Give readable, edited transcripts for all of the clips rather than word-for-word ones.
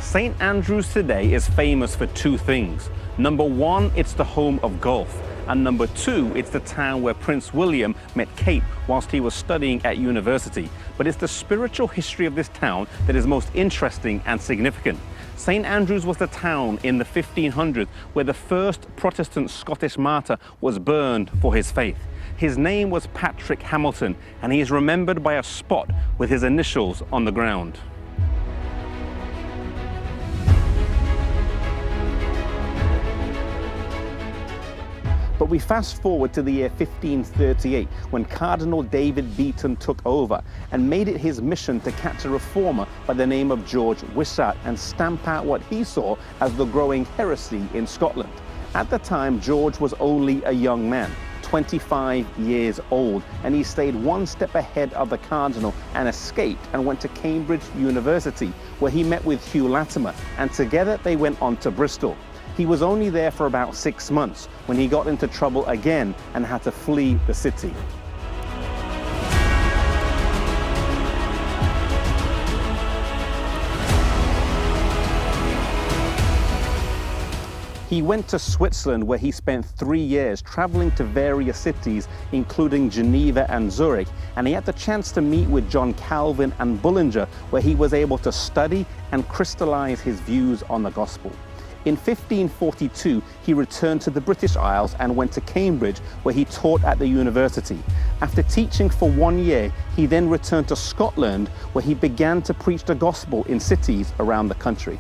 St. Andrews today is famous for two things. Number one, it's the home of golf. And number two, it's the town where Prince William met Kate whilst he was studying at university. But it's the spiritual history of this town that is most interesting and significant. St. Andrews was the town in the 1500s where the first Protestant Scottish martyr was burned for his faith. His name was Patrick Hamilton, and he is remembered by a spot with his initials on the ground. But we fast forward to the year 1538 when Cardinal David Beaton took over and made it his mission to catch a reformer by the name of George Wishart and stamp out what he saw as the growing heresy in Scotland. At the time, George was only a young man, 25 years old, and he stayed one step ahead of the cardinal and escaped and went to Cambridge University, where he met with Hugh Latimer, and together they went on to Bristol. He was only there for about 6 months when he got into trouble again and had to flee the city. He went to Switzerland, where he spent 3 years traveling to various cities, including Geneva and Zurich, and he had the chance to meet with John Calvin and Bullinger, where he was able to study and crystallize his views on the gospel. In 1542, he returned to the British Isles and went to Cambridge, where he taught at the university. After teaching for 1 year, he then returned to Scotland, where he began to preach the gospel in cities around the country.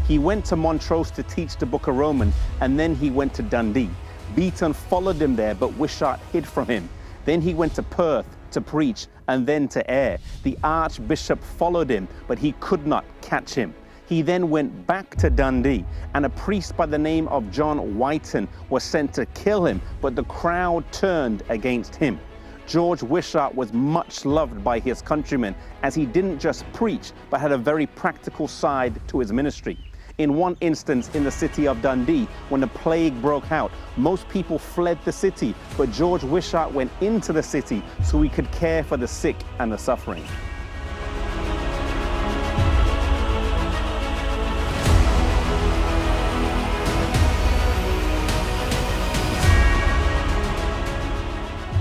He went to Montrose to teach the Book of Romans, and then he went to Dundee. Beaton followed him there, but Wishart hid from him. Then he went to Perth to preach, and then to Ayr. The Archbishop followed him, but he could not catch him. He then went back to Dundee, and a priest by the name of John Whiten was sent to kill him, but the crowd turned against him. George Wishart was much loved by his countrymen, as he didn't just preach, but had a very practical side to his ministry. In one instance in the city of Dundee, when the plague broke out, most people fled the city, but George Wishart went into the city so he could care for the sick and the suffering.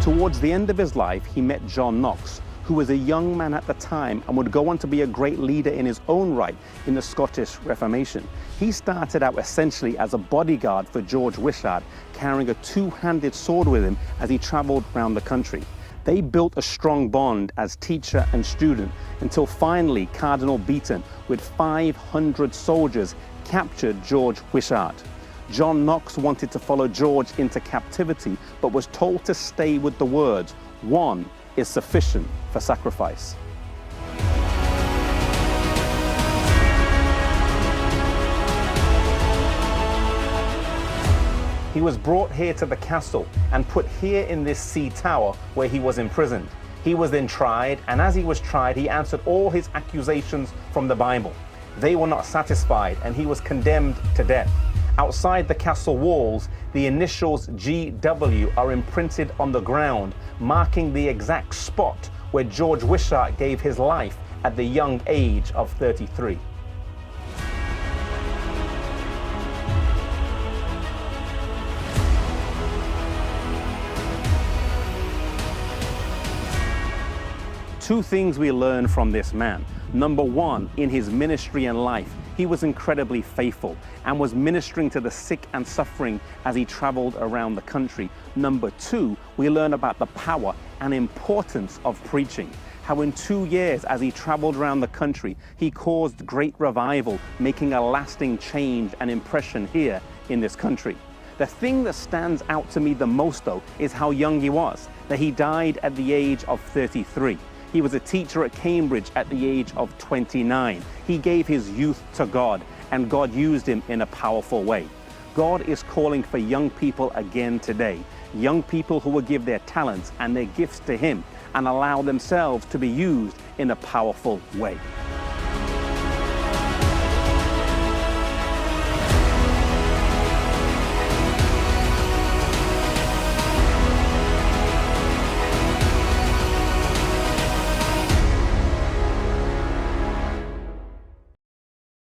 Towards the end of his life, he met John Knox, who was a young man at the time and would go on to be a great leader in his own right in the Scottish Reformation. He started out essentially as a bodyguard for George Wishart, carrying a two-handed sword with him as he traveled around the country. They built a strong bond as teacher and student until finally Cardinal Beaton, with 500 soldiers, captured George Wishart. John Knox wanted to follow George into captivity, but was told to stay with the words, "One is sufficient for sacrifice." He was brought here to the castle and put here in this sea tower where he was imprisoned. He was then tried, and as he was tried, he answered all his accusations from the Bible. They were not satisfied, and he was condemned to death. Outside the castle walls, the initials GW are imprinted on the ground, marking the exact spot where George Wishart gave his life at the young age of 33. Two things we learn from this man. Number one, in his ministry and life, he was incredibly faithful and was ministering to the sick and suffering as he traveled around the country. Number two, we learn about the power and importance of preaching. How in 2 years, as he traveled around the country, he caused great revival, making a lasting change and impression here in this country. The thing that stands out to me the most, though, is how young he was, that he died at the age of 33. He was a teacher at Cambridge at the age of 29. He gave his youth to God, and God used him in a powerful way. God is calling for young people again today, young people who will give their talents and their gifts to Him and allow themselves to be used in a powerful way.